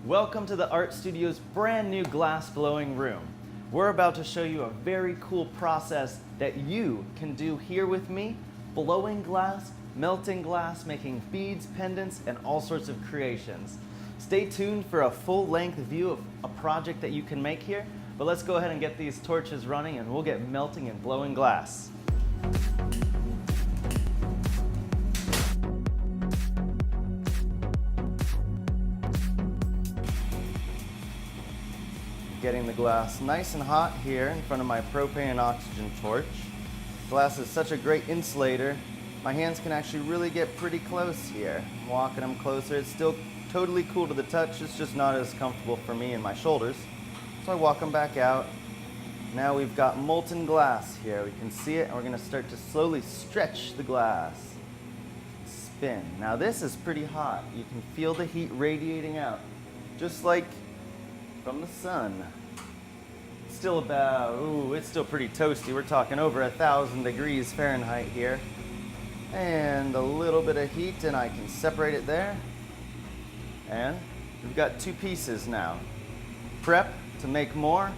Welcome to the Art Studio's brand new glass blowing room. We're about to show you a very cool process that you can do here with me, blowing glass, melting glass, making beads, pendants, and all sorts of creations. Stay tuned for a full-length view of a project that you can make here, but let's go ahead and get these torches running and we'll get melting and blowing glass. Getting the glass nice and hot here in front of my propane and oxygen torch. Glass is such a great insulator. My hands can actually really get pretty close here. I'm walking them closer. It's still totally cool to the touch. It's just not as comfortable for me and my shoulders. So I walk them back out. Now we've got molten glass here. We can see it and we're going to start to slowly stretch the glass. Spin. Now this is pretty hot. You can feel the heat radiating out, just like from the sun. It's still about, it's still pretty toasty. We're talking over 1,000 degrees Fahrenheit here. And a little bit of heat and I can separate it there. And we've got two pieces now. Prep to make more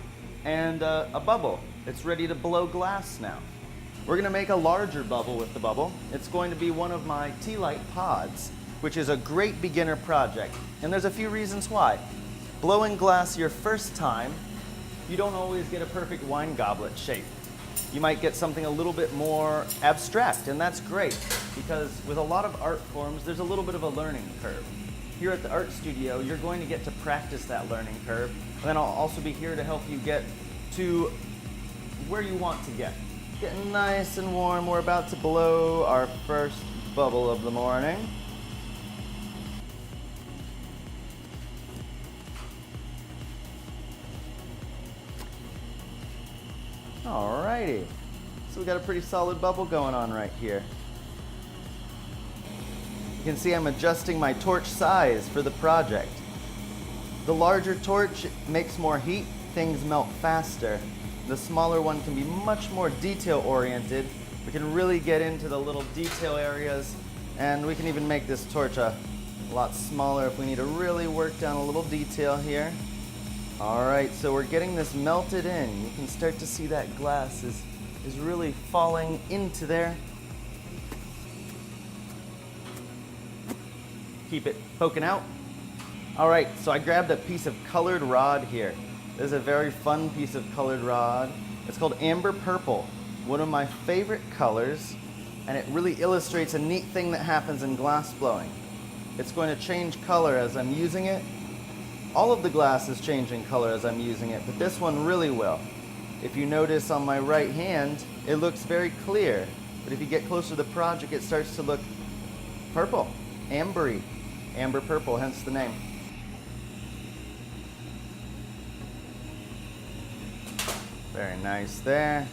and a bubble. It's ready to blow glass now. We're gonna make a larger bubble with the bubble. It's going to be one of my tea light pods, which is a great beginner project. And there's a few reasons why. Blowing glass your first time, you don't always get a perfect wine goblet shape. You might get something a little bit more abstract, and that's great because with a lot of art forms, there's a little bit of a learning curve. Here at the Art Studio, you're going to get to practice that learning curve, and then I'll also be here to help you get to where you want to get. Getting nice and warm, we're about to blow our first bubble of the morning. Alrighty, so we got a pretty solid bubble going on right here. You can see I'm adjusting my torch size for the project. The larger torch makes more heat, things melt faster. The smaller one can be much more detail oriented. We can really get into the little detail areas, and we can even make this torch a lot smaller if we need to really work down a little detail here. Alright, so we're getting this melted in. You can start to see that glass is really falling into there. Keep it poking out. Alright, so I grabbed a piece of colored rod here. This is a very fun piece of colored rod. It's called amber purple, one of my favorite colors, and it really illustrates a neat thing that happens in glass blowing. It's going to change color as I'm using it. All of the glass is changing color as I'm using it, but this one really will. If you notice on my right hand, it looks very clear, but if you get closer to the project, it starts to look purple, ambery, amber purple, hence the name. Very nice there.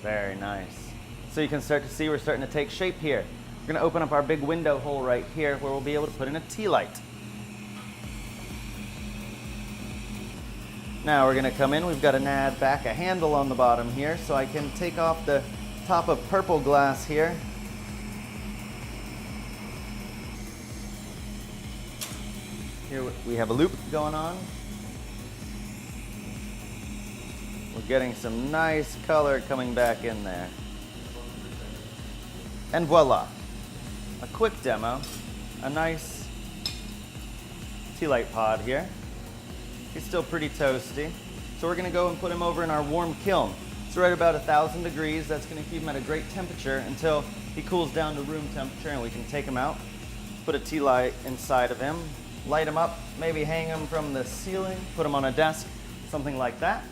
Very nice. So you can start to see we're starting to take shape here. We're going to open up our big window hole right here where we'll be able to put in a tea light. Now we're going to come in. We've got to add back a handle on the bottom here so I can take off the top of purple glass here. Here we have a loop going on. We're getting some nice color coming back in there. And voila, a quick demo, a nice tea light pod here. He's still pretty toasty. So we're gonna go and put him over in our warm kiln. It's right about 1,000 degrees. That's gonna keep him at a great temperature until he cools down to room temperature and we can take him out, put a tea light inside of him, light him up, maybe hang him from the ceiling, put him on a desk, something like that.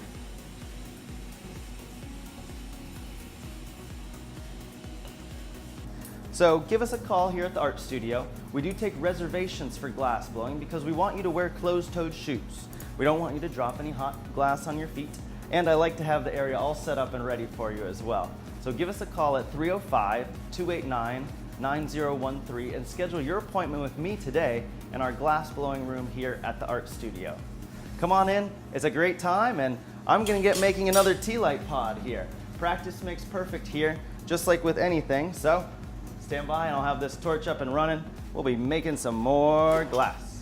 So give us a call here at the Art Studio. We do take reservations for glass blowing because we want you to wear closed-toed shoes. We don't want you to drop any hot glass on your feet. And I like to have the area all set up and ready for you as well. So give us a call at 305-289-9013 and schedule your appointment with me today in our glass blowing room here at the Art Studio. come on in. It's a great time, and I'm gonna get making another tea light pod here. Practice makes perfect here, just like with anything. So stand by and I'll have this torch up and running. We'll be making some more glass.